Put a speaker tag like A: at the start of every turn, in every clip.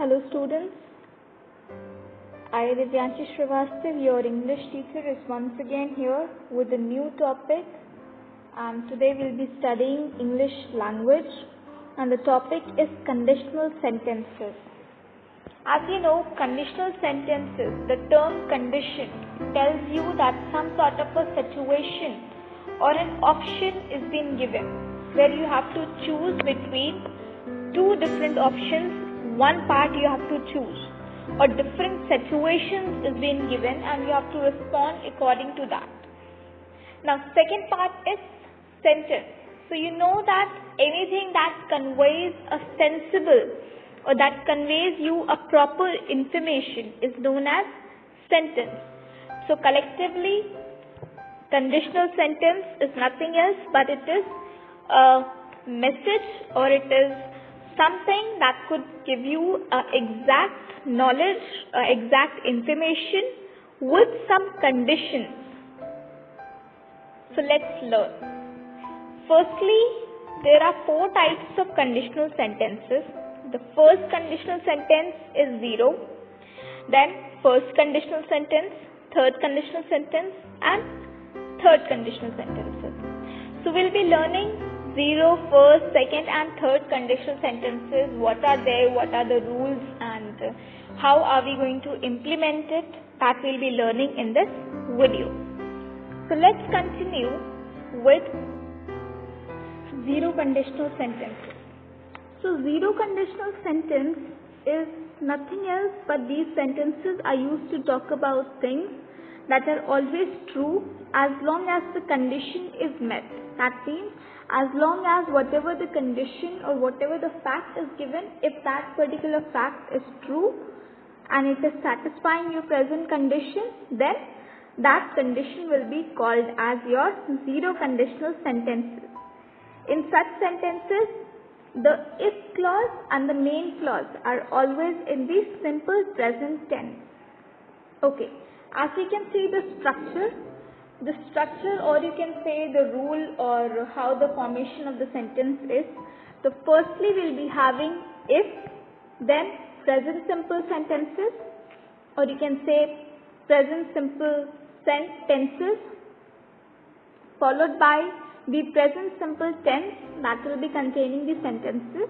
A: Hello students, I Divyanshi Srivastav, your English teacher, is once again here with a new topic, and today we'll be studying English language, and the topic is conditional sentences. As you know, conditional sentences, the term condition tells you that some sort of a situation or an option is being given where you have to choose between two different options, one part you have to choose, or different situations is being given and you have to respond according to that. Now second part is sentence. So you know that anything that conveys a sensible or that conveys you a proper information is known as sentence. So collectively, conditional sentence is nothing else but it is a message or it is something that could give you exact knowledge, exact information with some conditions. So let's learn. Firstly, there are four types of conditional sentences. The first conditional sentence is zero, then first conditional sentence, third conditional sentence, and third conditional sentences. So we'll be learning zero, first, second, and third conditional sentences. What are they? What are the rules? And how are we going to implement it? That we'll be learning in this video. So let's continue with zero conditional sentences. So zero conditional sentence is nothing else but these sentences are used to talk about things that are always true as long as the condition is met. That means as long as whatever the condition or whatever the fact is given, if that particular fact is true and it is satisfying your present condition, then that condition will be called as your zero conditional sentences. In such sentences, the if clause and the main clause are always in the simple present tense. Okay, as you can see the structure or you can say the rule or how the formation of the sentence is. So firstly we'll be having if, then present simple sentences, or you can say present simple tenses, followed by the present simple tense that will be containing the sentences.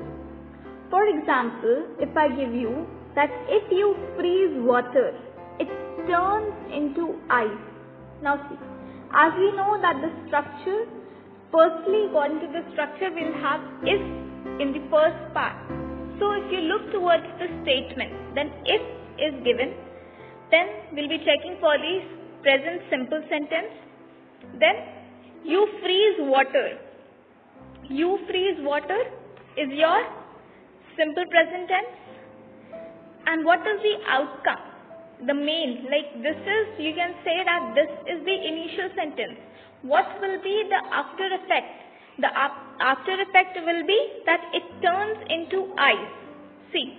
A: For example, if I give you that if you freeze water, it turns into ice. Now see, as we know that the structure, firstly according to the structure we'll have if in the first part. So if you look towards the statement, then if is given, then we'll be checking for the present simple sentence, then you freeze water. You freeze water is your simple present tense. And what is the outcome? The main, like this is, you can say that this is the initial sentence. What will be the after effect? The after effect will be that it turns into ice. See,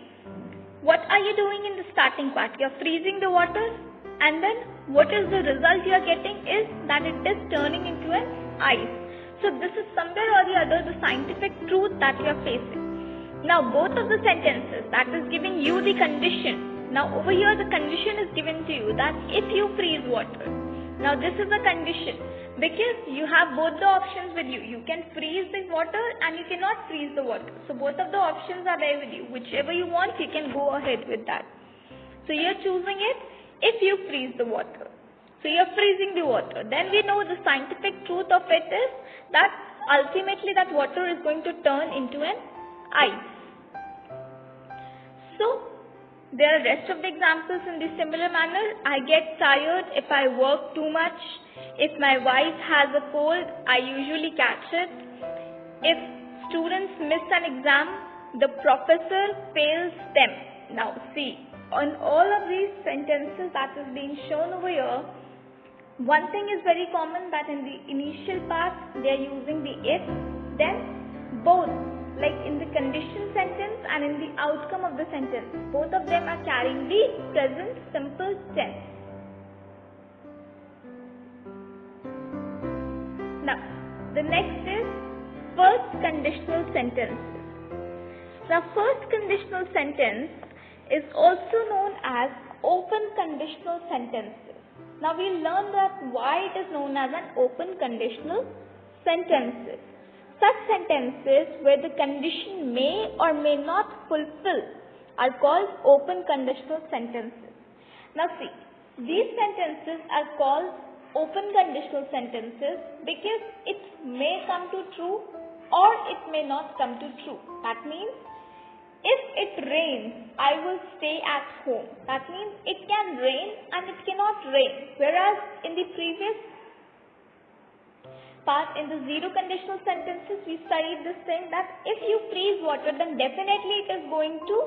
A: what are you doing in the starting part? You are freezing the water, and then what is the result you are getting is that it is turning into an ice. So this is somewhere or the other the scientific truth that you are facing. Now both of the sentences that is giving you the condition. Now over here the condition is given to you that if you freeze water. Now this is the condition because you have both the options with you. You can freeze the water and you cannot freeze the water. So both of the options are there with you. Whichever you want, you can go ahead with that. So you are choosing it if you freeze the water. So you are freezing the water. Then we know the scientific truth of it is that ultimately that water is going to turn into an ice. So there are rest of the examples in the similar manner. I get tired if I work too much. If my wife has a cold, I usually catch it. If students miss an exam, the professor fails them. Now see, on all of these sentences that is being shown over here, one thing is very common that in the initial part they are using the if, then both, like in the condition sentence and in the outcome of the sentence, both of them are carrying the present simple tense. Now, the next is first conditional sentences. Now, first conditional sentence is also known as open conditional sentences. Now we'll learn that why it is known as an open conditional sentences. Such sentences where the condition may or may not fulfill are called open conditional sentences. Now see, these sentences are called open conditional sentences because it may come to true or it may not come to true. That means if it rains, I will stay at home. That means it can rain and it cannot rain. Whereas in the previous part, in the zero conditional sentences, we studied this thing that if you freeze water, then definitely it is going to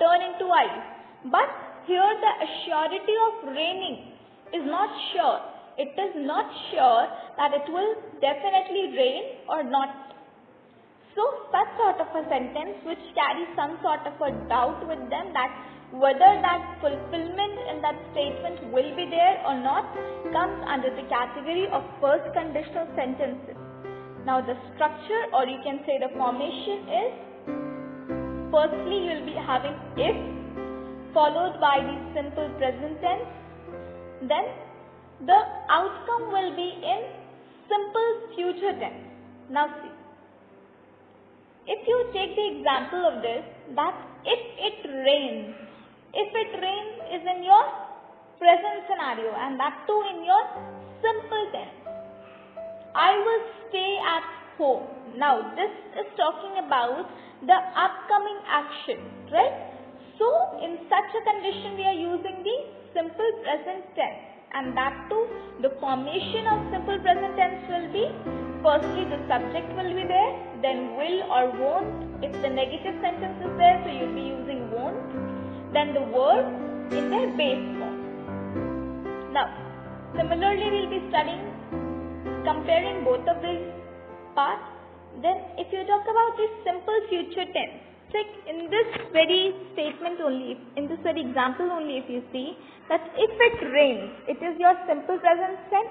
A: turn into ice. But here the surety of raining is not sure. It is not sure that it will definitely rain or not. So such sort of a sentence which carries some sort of a doubt with them that whether that fulfillment in that statement will be there or not comes under the category of first conditional sentences. Now the structure, or you can say the formation, is firstly you will be having if followed by the simple present tense. Then the outcome will be in simple future tense. Now see, if you take the example of this, that if it rains is in your present scenario and that too in your simple tense. I will stay at home. Now this is talking about the upcoming action, right? So in such a condition we are using the simple present tense, and that too the formation of simple present tense will be firstly the subject will be there, then will or won't. If the negative sentence is there, so you'll be using won't. Then the verb in their base form. Now, similarly we'll be studying, comparing both of these parts. Then if you talk about the simple future tense, like in this very statement only, in this very example only, if you see that if it rains, it is your simple present tense.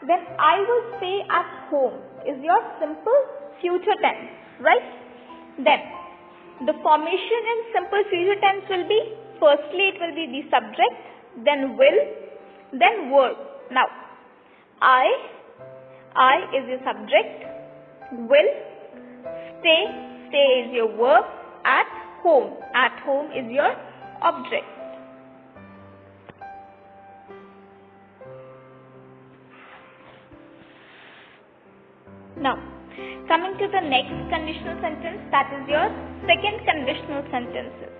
A: Then I will stay at home is your simple future tense, right? Then the formation in simple future tense will be, firstly it will be the subject, then will, then verb. Now I is your subject, will, stay is your verb, at home is your object. Now, coming to the next conditional sentence, that is your second conditional sentences.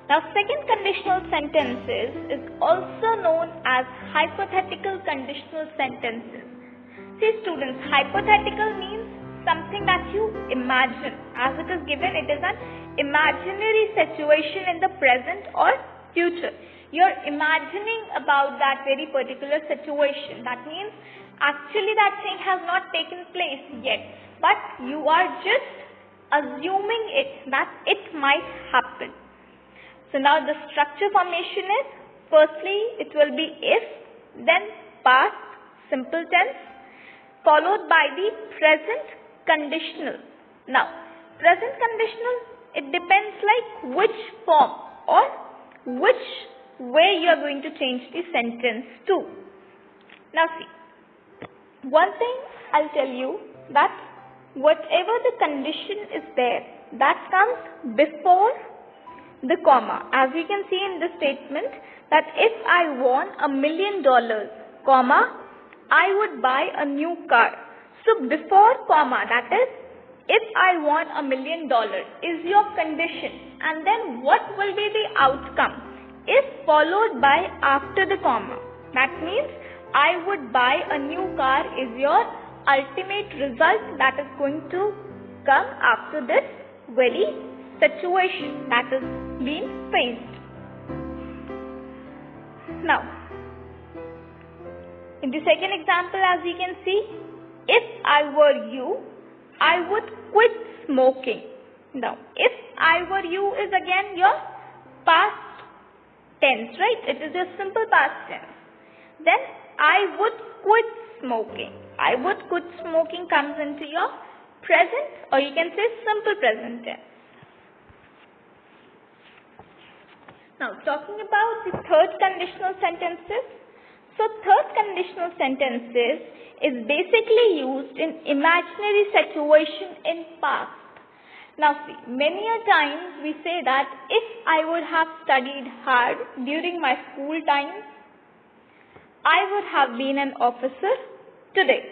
A: Now, second conditional sentences is also known as hypothetical conditional sentences. See students, hypothetical means something that you imagine. As it is given, it is an imaginary situation in the present or future. You are imagining about that very particular situation. That means actually that thing has not taken place yet, but you are just assuming it that it might happen. So now the structure formation is, firstly it will be if, then past simple tense, followed by the present conditional. Now present conditional, it depends like which form or which way you are going to change the sentence to. Now see, one thing I'll tell you, that whatever the condition is there, that comes before the comma. As you can see in this statement, that if I won $1 million, comma, I would buy a new car. So before comma, that is, if I won $1 million is your condition, and then what will be the outcome? If followed by after the comma. That means I would buy a new car is your ultimate result that is going to come after this very situation that is being faced. Now, in the second example, as you can see, if I were you, I would quit smoking. Now, if I were you is again your past tense, right? It is your simple past tense. Then I would quit smoking. I would quit smoking comes into your present, or you can say simple present tense. Now, talking about the third conditional sentences. So, third conditional sentences is basically used in imaginary situation in past. Now, see, many a times we say that if I would have studied hard during my school times, I would have been an officer today.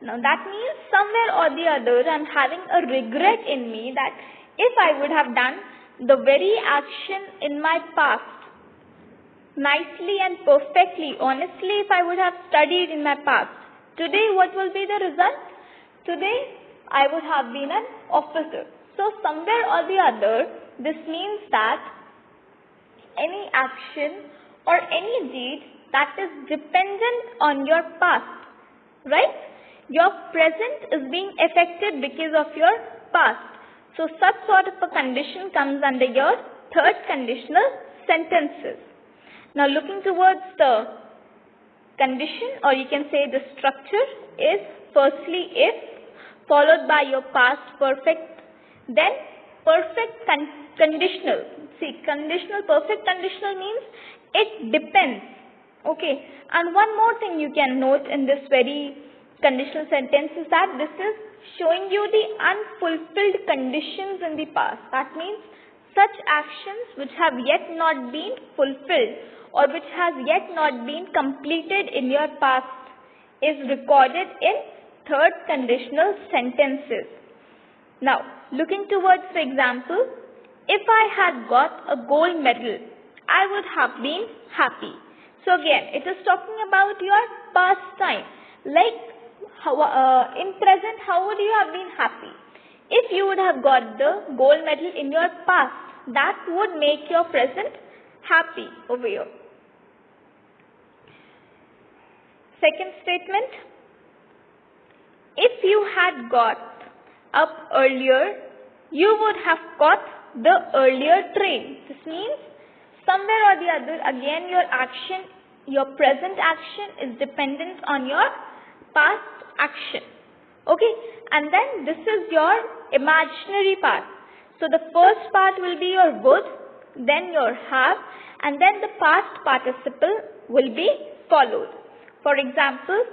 A: Now, that means somewhere or the other I am having a regret in me that if I would have done the very action in my past nicely and perfectly, honestly, if I would have studied in my past, today what will be the result? Today I would have been an officer. So somewhere or the other, this means that any action or any deed that is dependent on your past, right? Your present is being affected because of your past. So such sort of a condition comes under your third conditional sentences. Now looking towards the condition, or you can say the structure, is firstly if, followed by your past perfect, then perfect conditional. See, conditional, perfect conditional means it depends. Okay, and one more thing you can note in this very conditional sentence is that this is showing you the unfulfilled conditions in the past. That means such actions which have yet not been fulfilled or which has yet not been completed in your past is recorded in third conditional sentences. Now, looking towards the example, if I had got a gold medal, I would have been happy. So again, it is talking about your past time. Like in present, how would you have been happy? If you would have got the gold medal in your past, that would make your present happy over here. Second statement, if you had got up earlier, you would have caught the earlier train. This means somewhere or the other, again your action, your present action is dependent on your past action. Okay, and then this is your imaginary part. So the first part will be your would, then your have, and then the past participle will be followed. For example,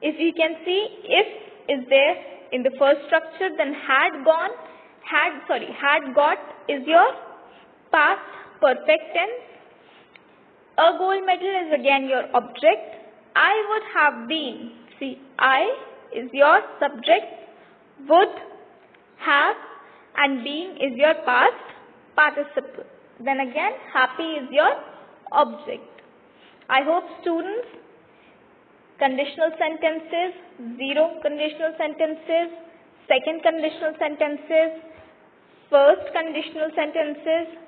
A: if you can see, if is there in the first structure, then had got is your past perfect tense. A gold medal is again your object. I would have been, see, I is your subject, would, have, and being is your past participle. Then again, happy is your object. I hope students, conditional sentences, zero conditional sentences, second conditional sentences, first conditional sentences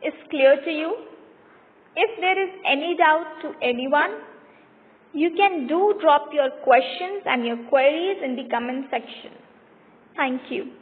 A: is clear to you. If there is any doubt to anyone, you can do drop your questions and your queries in the comment section. Thank you.